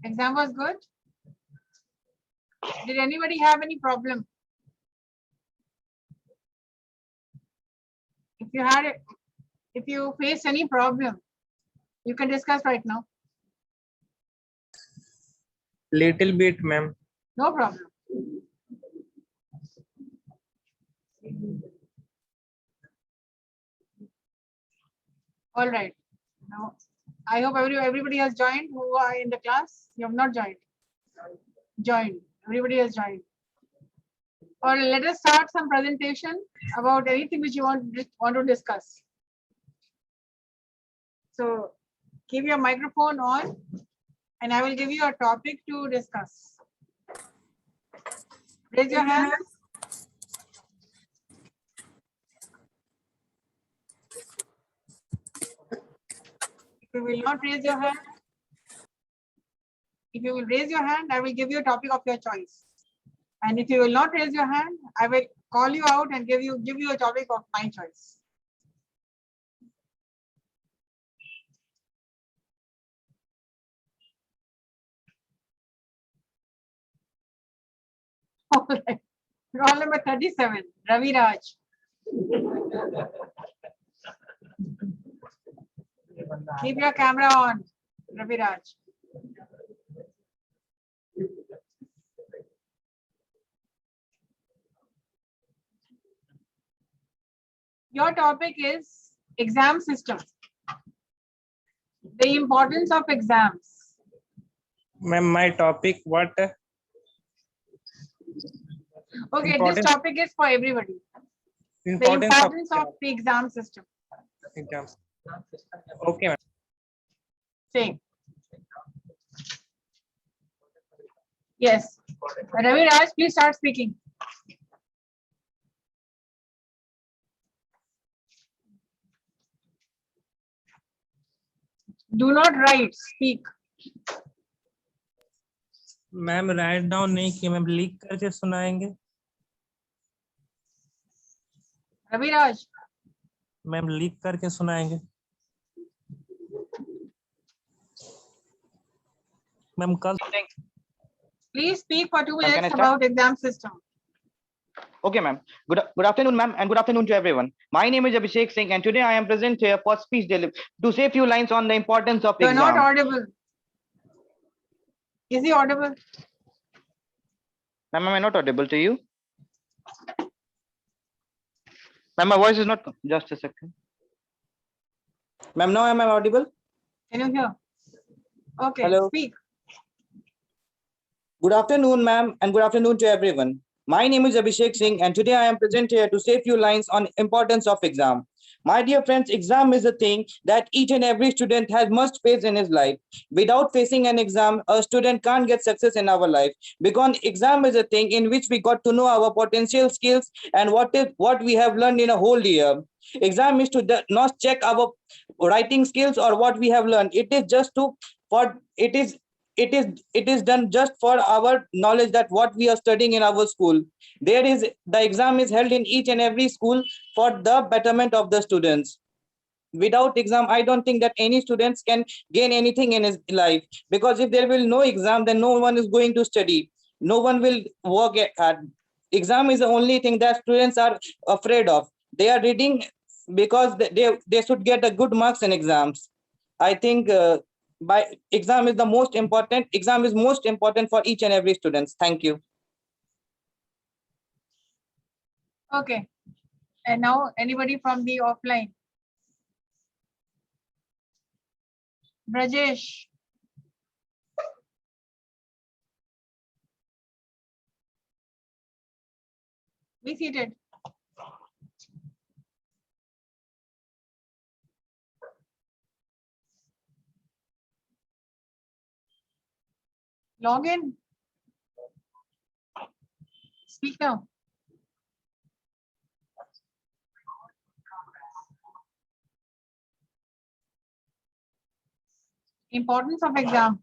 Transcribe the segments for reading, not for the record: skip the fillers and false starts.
Exam was good? Did anybody have any problem? If you face any problem, you can discuss right now. Little bit, ma'am. No problem. All right. Now, I hope everybody has joined who are in the class. You have not joined. Joined. Everybody has joined. Or let us start some presentation about anything which you want to discuss. So keep your microphone on and I will give you a topic to discuss. Raise your hand. If you will not raise your hand, if you will raise your hand, I will give you a topic of your choice. And if you will not raise your hand, I will call you out and give you a topic of my choice. All right. Roll number 37, Ravi Raj. Keep your camera on, Ravi Raj. Your topic is exam system. The importance of exams. Ma'am, my topic what? Okay, this topic is for everybody. The importance of the exam system. Exams. Okay, ma'am. Same. Yes. Ravi Raj, please start speaking. Do not write, speak. Ma'am write down नहीं किया, ma'am लिख करके सुनाएंगे. Raviraj, ma'am लिख करके सुनाएंगे. Ma'am कल. Please speak for 2 minutes about exam system. Okay, ma'am. Good afternoon, ma'am, and good afternoon to everyone. My name is Abhishek Singh, and today I am present here for speech delivery to say a few lines on the importance of You're exam. You're not audible. Is he audible? Ma'am, am I not audible to you? Ma'am, my voice is not. Just a second. Ma'am, now am I audible? Can you hear? Okay, hello. Speak. Good afternoon, ma'am, and good afternoon to everyone. My name is Abhishek Singh, and today I am present here to say a few lines on importance of exam. My dear friends, exam is a thing that each and every student has must face in his life. Without facing an exam, a student can't get success in our life, because exam is a thing in which we got to know our potential skills and what we have learned in a whole year. Exam is to not check our writing skills or what we have learned. It is just to it is done just for our knowledge that what we are studying in our school. The exam is held in each and every school for the betterment of the students. Without exam, I don't think that any students can gain anything in his life, because if there will no exam, then no one is going to study, no one will work hard. Exam is the only thing that students are afraid of. They are reading because they should get a good marks in exams. I think exam is most important for each and every students. Thank you. Okay, and now anybody from the offline? Brajesh. Be seated. Log in. Speak now. Importance of exam.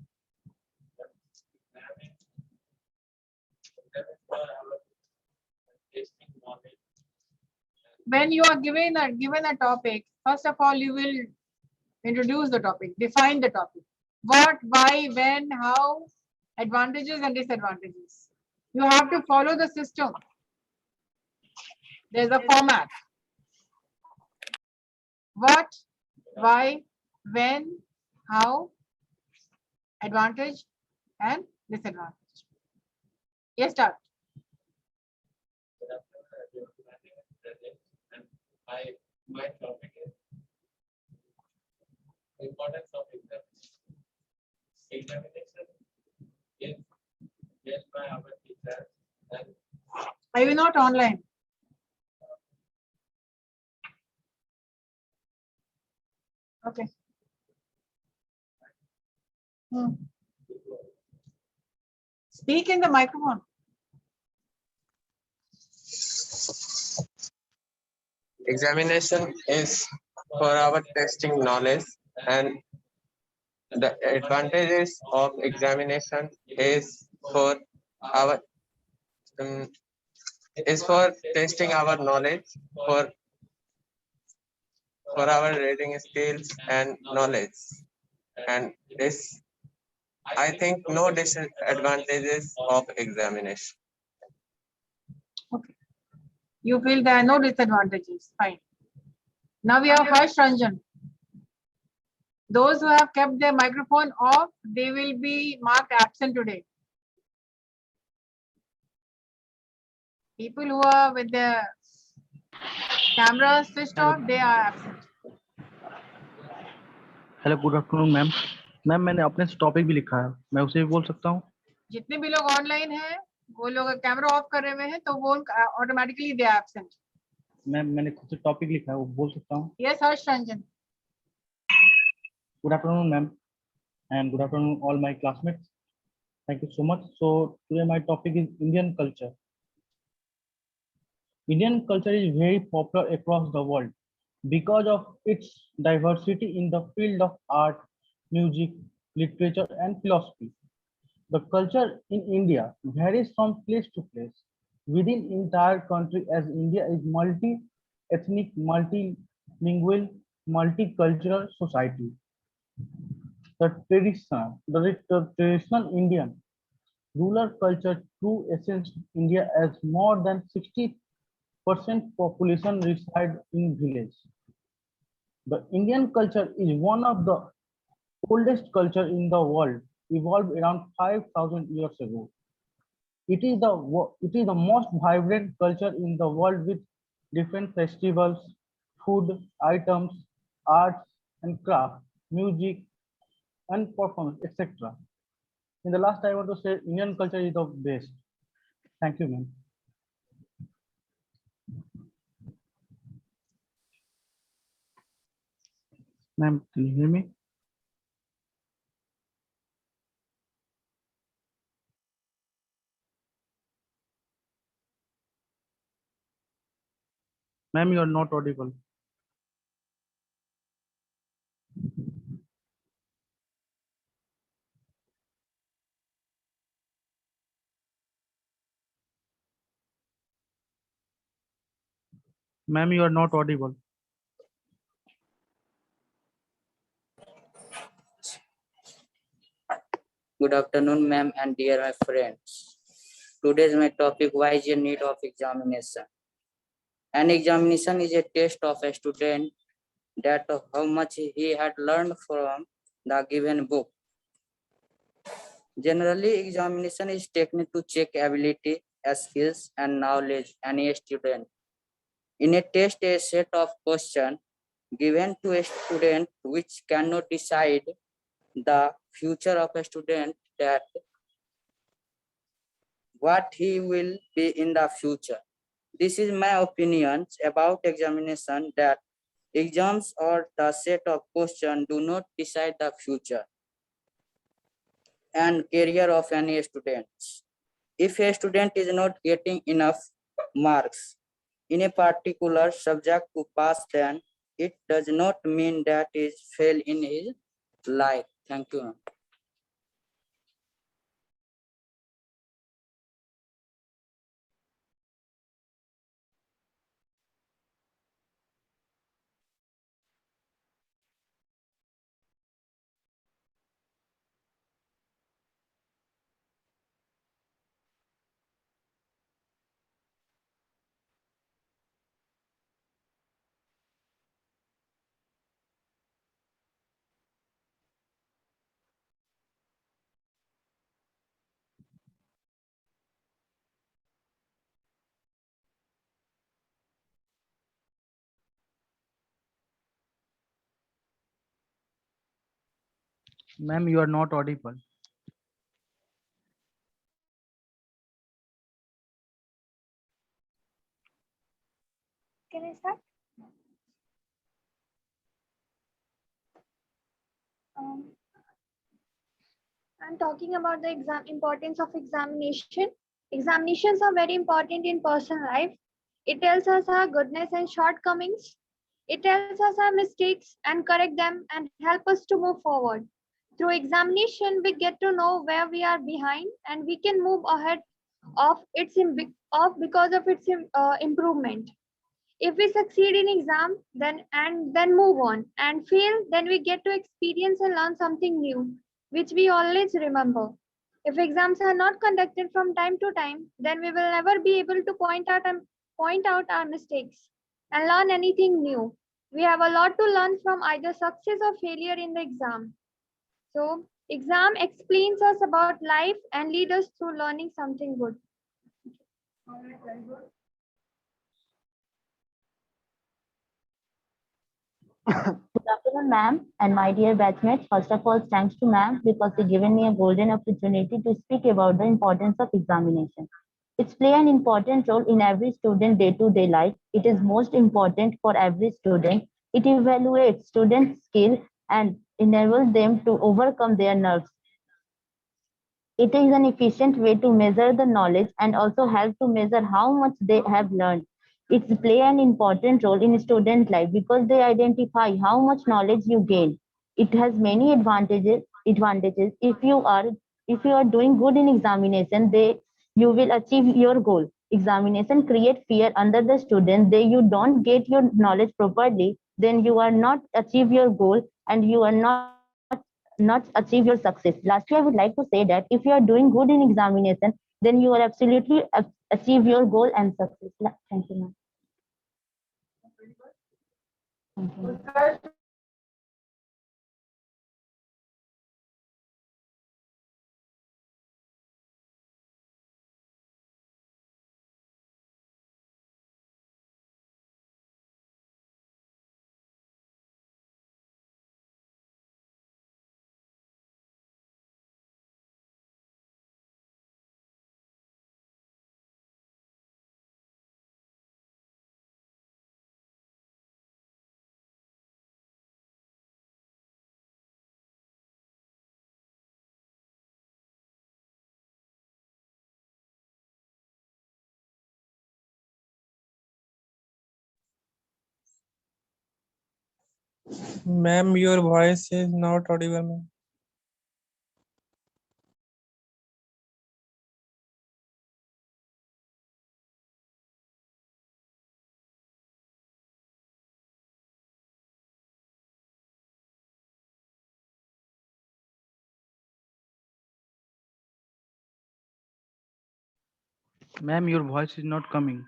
When you are given a topic, first of all, you will introduce the topic, define the topic. what, why, when, how, advantages and disadvantages. You have to follow the system. There's a format. What, why, when, how, advantage and disadvantage. Yes, start. My topic is importance of examination. Examination is given by our teachers and Are you not online? Okay. Speak in the microphone. examination is for our testing knowledge, and the advantages of examination is for our is for testing our knowledge for our reading skills and knowledge, and this I think no disadvantages of examination. Okay. You feel there are no disadvantages. Fine. Now we have Harsh Ranjan. Those who have kept their microphone off, they will be marked absent today. People who are with their cameras switched off, they are absent. Hello good afternoon ma'am ma'am मैंने अपने से topic भी लिखा है, मैं उसे भी बोल सकता हूँ? जितने भी लोग ऑनलाइन हैं, वो लोग कैमरा ऑफ कर रहे हुए हैं, तो वो automatically they are absent. Ma'am मैंने खुद से टॉपिक लिखा है, वो बोल सकता हूँ? Yes Harsh Ranjan. Good afternoon ma'am and good afternoon all my classmates. Thank you so much. So today my topic is Indian culture. Indian culture is very popular across the world because of its diversity in the field of art, music, literature and philosophy. The culture in India varies from place to place within entire country, as India is multi-ethnic, multilingual, multicultural society. The traditional Indian rural culture true essence India, as more than 60% population reside in village. The Indian culture is one of the oldest culture in the world, evolved around 5,000 years ago. It is the most vibrant culture in the world, with different festivals, food items, arts and craft, music and performance, etc. In the last, I want to say Indian culture is the best. Thank you, ma'am. Ma'am, can you hear me? Ma'am, you are not audible. Ma'am, you are not audible. Good afternoon, ma'am, and dear my friends. Today's my topic: why is the need of examination? An examination is a test of a student that of how much he had learned from the given book. Generally, examination is taken to check ability, skills, and knowledge any student. In a test, a set of questions given to a student which cannot decide the future of a student, that what he will be in the future. This is my opinion about examination, that exams or the set of questions do not decide the future and career of any student. If a student is not getting enough marks in a particular subject to pass, then it does not mean that he is fail in his life. Thank you. Ma'am, you are not audible. Can I start? Um, I'm talking about the importance of examination. Examinations are very important in personal life. It tells us our goodness and shortcomings. It tells us our mistakes and correct them and help us to move forward. Through examination, we get to know where we are behind and we can move ahead of because of its improvement. If we succeed in exam, then move on, and fail, then we get to experience and learn something new, which we always remember. If exams are not conducted from time to time, then we will never be able to point out our mistakes and learn anything new. We have a lot to learn from either success or failure in the exam. So, exam explains us about life and lead us through learning something good. Good afternoon, ma'am, and my dear batchmates. First of all, thanks to ma'am because she given me a golden opportunity to speak about the importance of examination. It's play an important role in every student day-to-day life. It is most important for every student. It evaluates students' skill and enables them to overcome their nerves. It is an efficient way to measure the knowledge and also help to measure how much they have learned. It's play an important role in student life because they identify how much knowledge you gain. It has many advantages. If you are doing good in examination, you will achieve your goal. Examination create fear under the student. They you don't get your knowledge properly, then you are not achieve your goal and you are not achieve your success. Lastly, I would like to say that if you are doing good in examination, then you will absolutely achieve your goal and success. Thank you, ma'am. Thank you, ma'am. Ma'am, your voice is not audible, ma'am. Ma'am, your voice is not coming.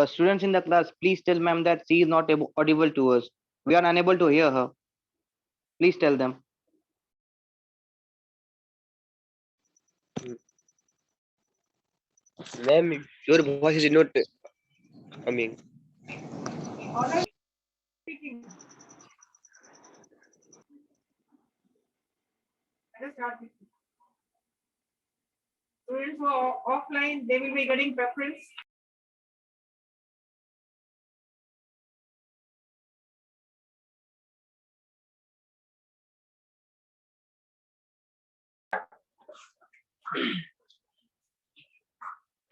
Students in the class, please tell ma'am that she is not audible to us. We are unable to hear her. Please tell them. Ma'am, your voice is not coming. All right. Speaking. Let us start. Students who are offline, they will be getting preference.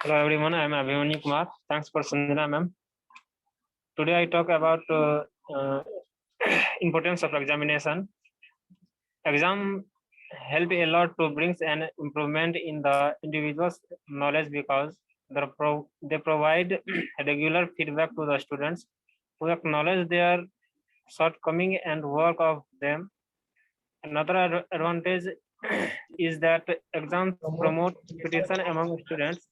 Hello everyone, I am Abhimanyu Kumar. Thanks for Sandhya ma'am. Today I talk about importance of examination. Exam help a lot to bring an improvement in the individual's knowledge because they provide regular feedback to the students who acknowledge their shortcoming and work of them. Another advantage is that exams promote competition among students.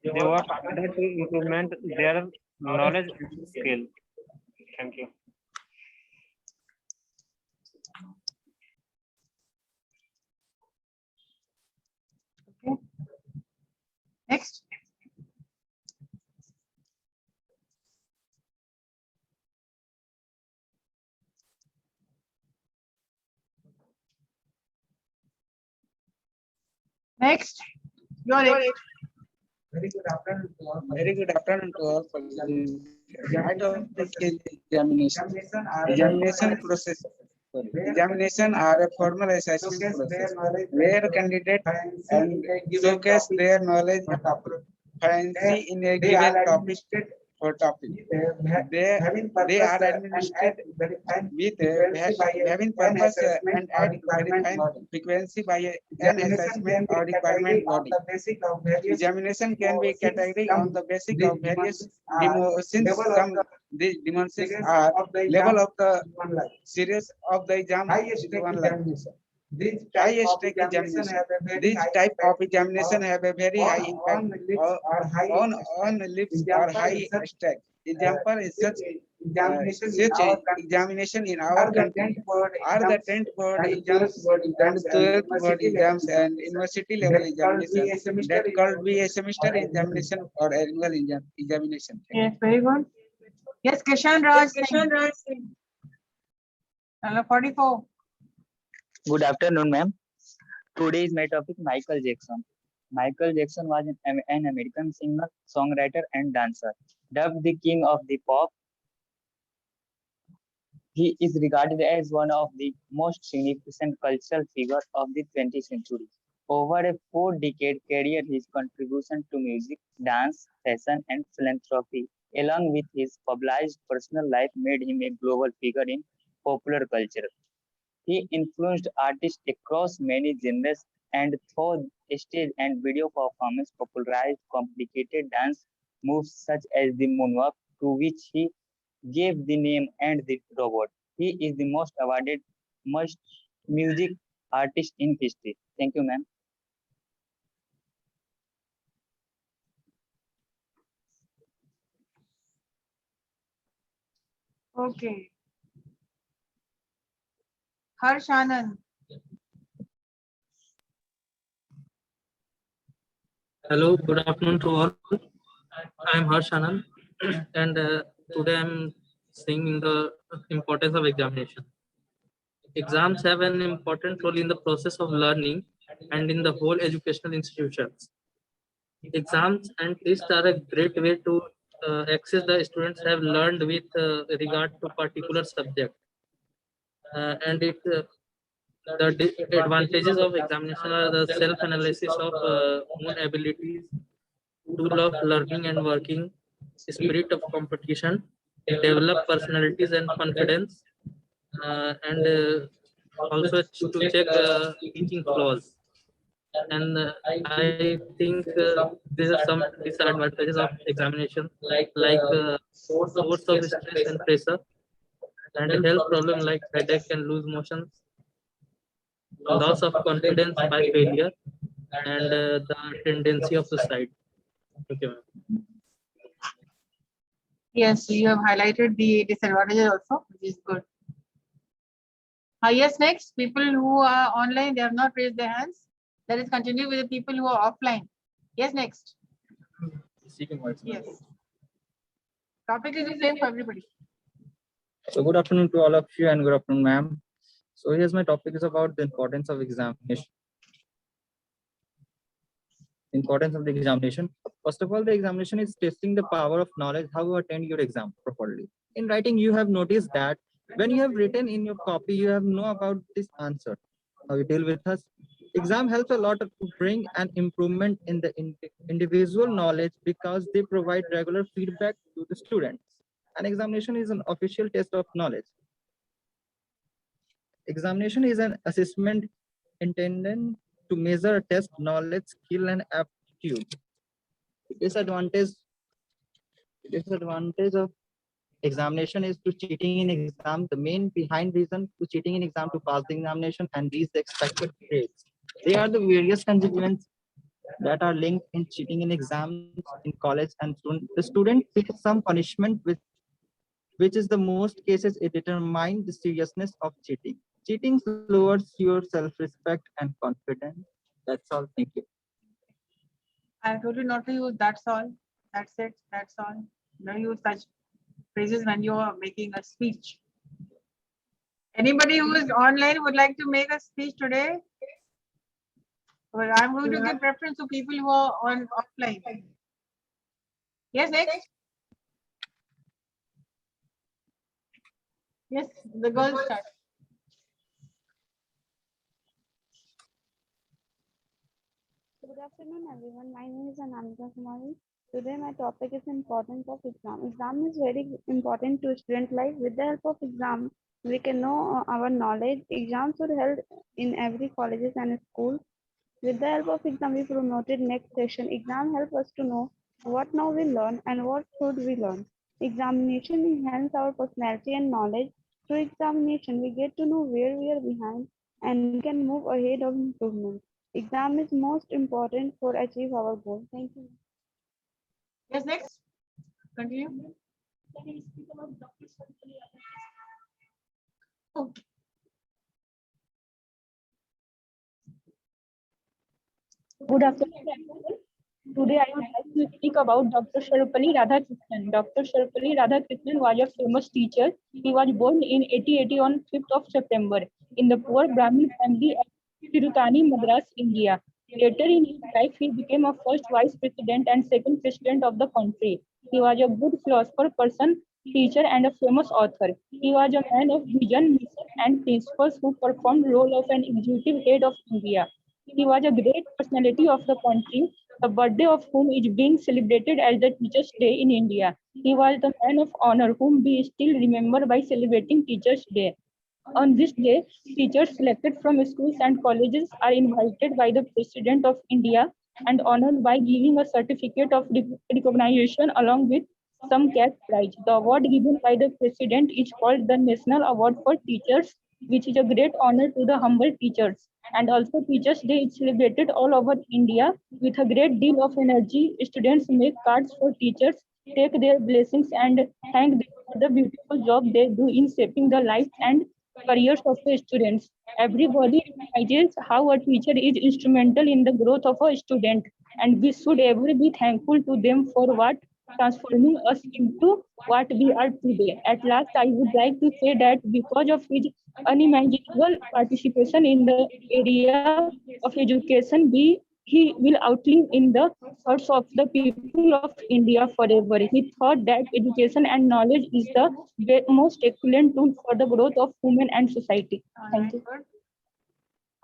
They work harder to implement their knowledge and skill. Thank you. Next. Next. Your Very good afternoon to all. Very good afternoon to all. My topic is examination. Examination process. Examination are a formal assessment process where candidates and showcase their knowledge and proficiency in a given topic or topic. They are administered with having purpose and verifying frequency by an assessment or requirement body. Examination can be categorized on the basis of various dimensions. Some these dimensions are level of the series of the exam. High stake examination. This type of examination have a very high impact on lips or high stake. Example is such examination in our country are the 10th board exams and 12th board exams and university level examination that called be a semester examination or annual examination. Yes, very good. Yes, Kishan Raj. Hello, 44. Good afternoon, ma'am. Today is my topic Michael Jackson. Michael Jackson was an American singer, songwriter, and dancer. Dubbed the king of the pop, he is regarded as one of the most significant cultural figures of the 20th century. Over a 4-decade career, his contribution to music, dance, fashion, and philanthropy, along with his published personal life, made him a global figure in popular culture. He influenced artists across many genres and through stage and video performance popularized complicated dance moves such as the moonwalk, to which he gave the name and the robot. He is the most awarded music artist in history. Thank you, ma'am. Okay. Harsh Anand. Hello, good afternoon to all. I am Harsh Anand, and today I am saying the importance of examination. Exams have an important role in the process of learning and in the whole educational institutions. Exams and tests are a great way to access the students have learned with regard to particular subject, and the advantages of examination are the self-analysis of own abilities, tool of learning and working, spirit of competition, develop personalities and confidence, and also to check teaching flaws. And I think there are some disadvantages of examination, like source of stress and pressure, and health problem like headache and loose motions, loss of confidence by failure, and the tendency of suicide. Okay, ma'am. Yes, you have highlighted the disadvantages also, which is good. Yes, next, people who are online, they have not raised their hands. Let us continue with the people who are offline. Yes, next. Yes. Topic is the same for everybody. So good afternoon to all of you and good afternoon, ma'am. So here's my topic is about the importance of examination. Importance of the examination. First of all, the examination is testing the power of knowledge, how you attend your exam properly. In writing, you have noticed that when you have written in your copy, you have know about this answer. How you deal with us. Exam helps a lot to bring an improvement in the individual knowledge because they provide regular feedback to the students. An examination is an official test of knowledge. Examination is an assessment intended to measure, test knowledge, skill, and aptitude. Disadvantage of examination is to cheating in exam. The main behind reason to cheating in exam to pass the examination and reach the expected grades. They are the various consequences that are linked in cheating in exams in college and the student faces some punishment which is the most cases it determines the seriousness of cheating. Cheating lowers your self-respect and confidence. That's all. Thank you. I told you not to use that's all. That's it. That's all. Don't use such phrases when you are making a speech. Anybody who is online would like to make a speech today? Well, I'm going to give preference to people who are on offline. Yes, next. Yes, the girls start. Good afternoon, everyone. My name is Anamika Kumari. Today, my topic is importance of exam. Exam is very important to student life. With the help of exam, we can know our knowledge. Exams are held in every colleges and school. With the help of exam, we promoted next session. Exam help us to know what now we learn and what should we learn. Examination enhance our personality and knowledge. Through examination, we get to know where we are behind and we can move ahead of improvement. Exam is most important for achieve our goal. Thank you. Yes, next. Continue. Okay. Good afternoon, everyone. Today, I would like to speak about Dr. Sharupalli Radhakrishnan. Dr. Sharupalli Radhakrishnan was a famous teacher. He was born in 1880 on 5th of September in the poor Brahmin family at Tirutani, Madras, India. Later in his life, he became a first vice president and second president of the country. He was a good philosopher, person, teacher, and a famous author. He was a man of vision, mission, and principles who performed role of an executive head of India. He was a great personality of the country, the birthday of whom is being celebrated as the Teachers' Day in India. He was the man of honor whom we still remember by celebrating Teachers' Day. On this day, teachers selected from schools and colleges are invited by the President of India and honored by giving a certificate of recognition along with some cash prize. The award given by the President is called the National Award for Teachers, which is a great honor to the humble teachers. And also Teachers' Day is celebrated all over India with a great deal of energy. Students make cards for teachers, take their blessings and thank them for the beautiful job they do in shaping the lives and careers of the students. Everybody recognizes how a teacher is instrumental in the growth of a student, and we should ever be thankful to them for what transforming us into what we are today. At last, I would like to say that because of his unimaginable participation in the area of education, he will outlive in the hearts of the people of India forever. He thought that education and knowledge is the most excellent tool for the growth of women and society. Thank you.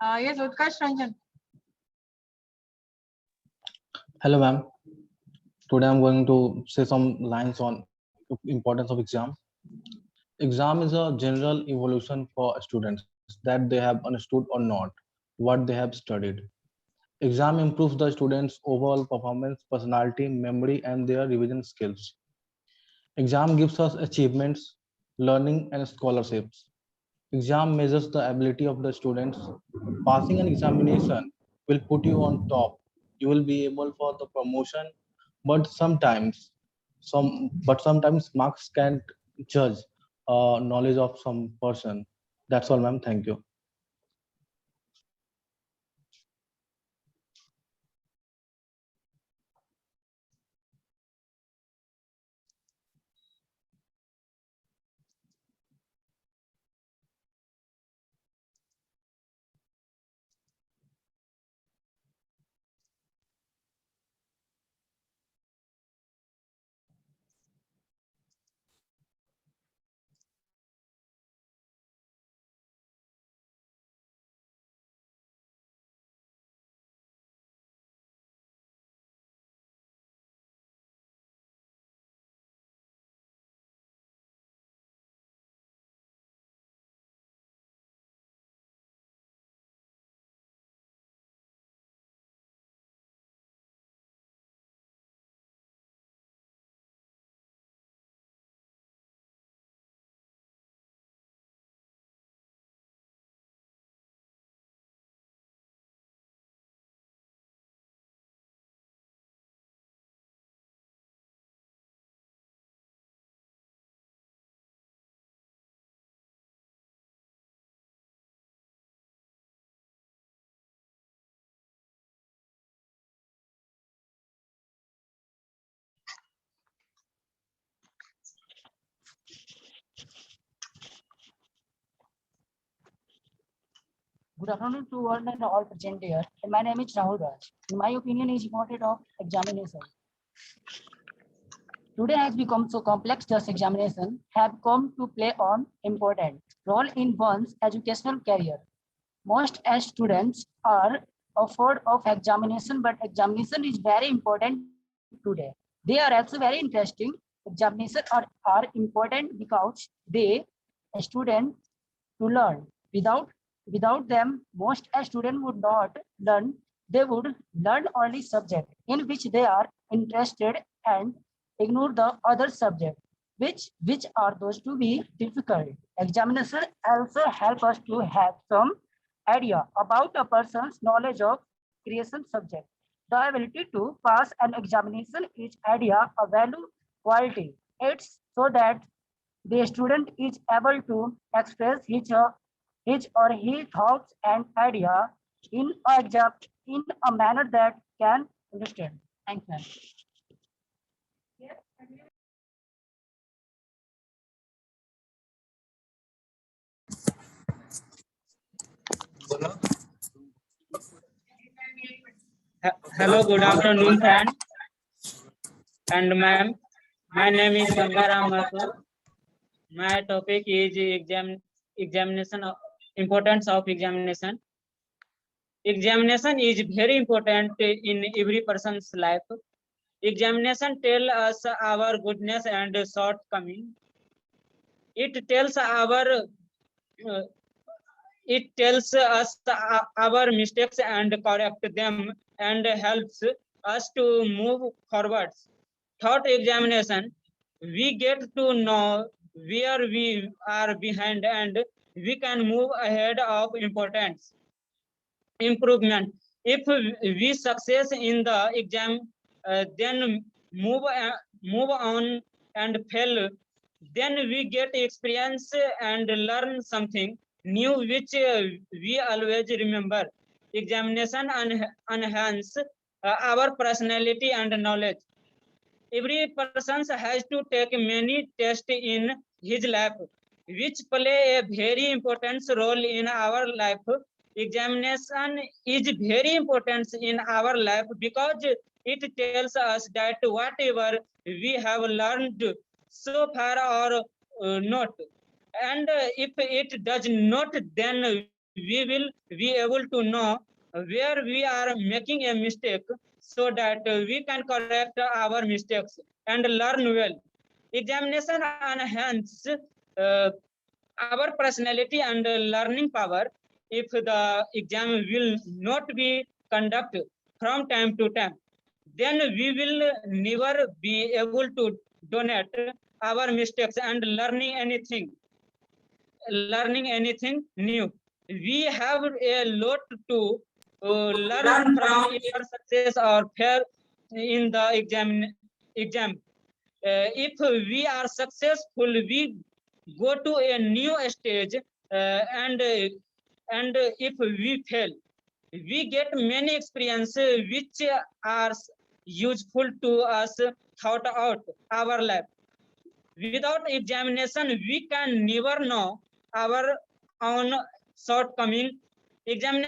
Yes, Utkarsh Ranjan. Hello, ma'am. Today I'm going to say some lines on importance of exam. Exam is a general evolution for students that they have understood or not what they have studied. Exam improves the students' overall performance, personality, memory, and their revision skills. Exam gives us achievements, learning, and scholarships. Exam measures the ability of the students. Passing an examination will put you on top. You will be able for the promotion, but sometimes marks can't judge knowledge of some person. That's all, ma'am. Thank you. Good afternoon to all and all present here. My name is Rahul Raj. In my opinion, is important of examination. Today has become so complex that examination have come to play an important role in one's educational career. Most as students are afraid of examination, but examination is very important today. They are also very interesting. Examination are important because they a student to learn. Without them, most a student would not learn. They would learn only subject in which they are interested and ignore the other subject, which are those to be difficult. Examination also help us to have some idea about a person's knowledge of creation subject. The ability to pass an examination is idea a value quality. It's so that the student is able to express his or his thoughts and idea in a manner that can understand. Thank you. Hello, good afternoon, friend and ma'am. My name is Gangaram Mathur. My topic is examination importance of examination. Examination is very important in every person's life. Examination tells us our goodness and shortcoming. It tells us our mistakes and correct them and helps us to move forwards. Thought examination, we get to know where we are behind and we can move ahead of importance. Improvement. If we success in the exam, then move on and fail, then we get experience and learn something new, which we always remember. Examination enhance our personality and knowledge. Every person has to take many tests in his life, which play a very important role in our life. Examination is very important in our life because it tells us that whatever we have learned so far or not, and if it does not, then we will be able to know where we are making a mistake so that we can correct our mistakes and learn well. Examination enhance our personality and learning power. If the exam will not be conducted from time to time, then we will never be able to donate our mistakes and learning anything new. We have a lot to learn from your success or fail in the exam. If we are successful, we go to a new stage, and if we fail, we get many experiences which are useful to us throughout our life. Without examination, we can never know our own shortcoming. Exams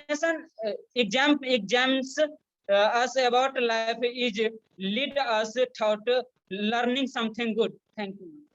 us about life is lead us toward learning something good. Thank you.